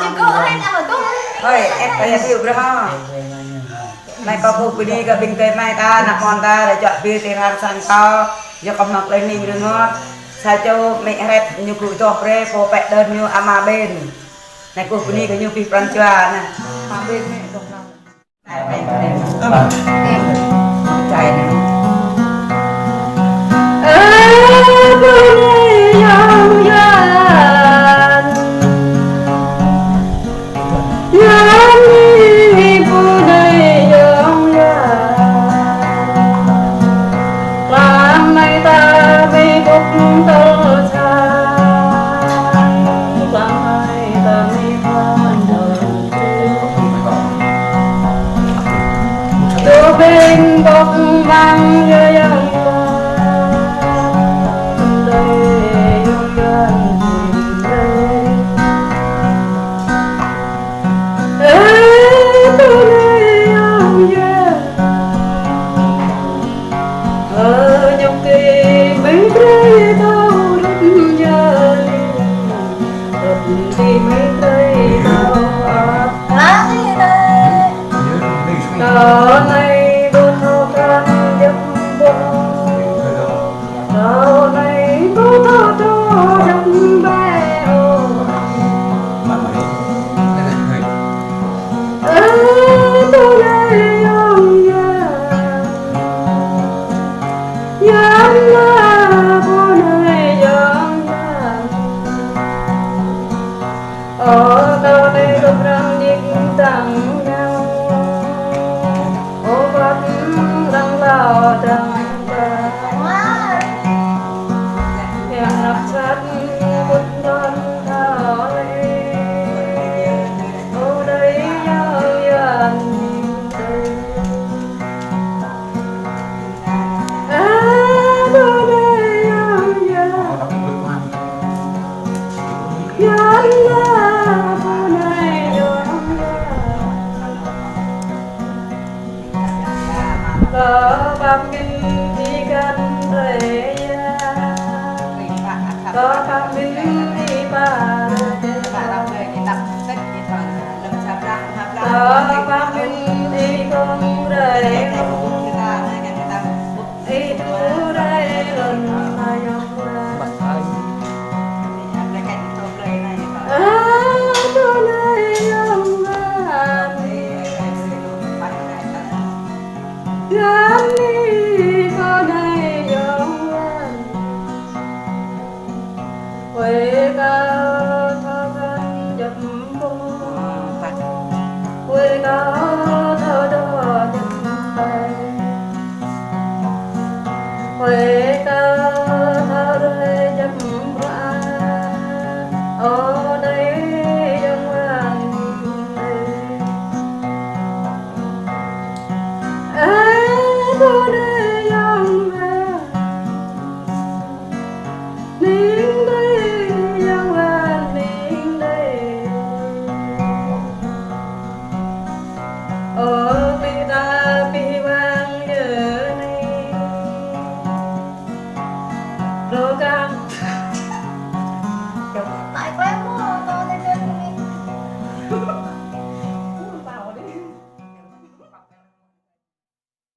chỉ có hay là mà tôi ơi em phải hiểu được không mày có phụ cái đi cái bình tĩnh mày ta nạp con ta để chọn bia tiền hàng sang to giờ còn mặc lên nhìn được nó sao cho mẹ hết như cụ cho pre po pet đơn như ama bên này cụ cái đi cái như phi franchua nè ama bên mẹ đồng lòng chạy này bên bốc vang như yang Ni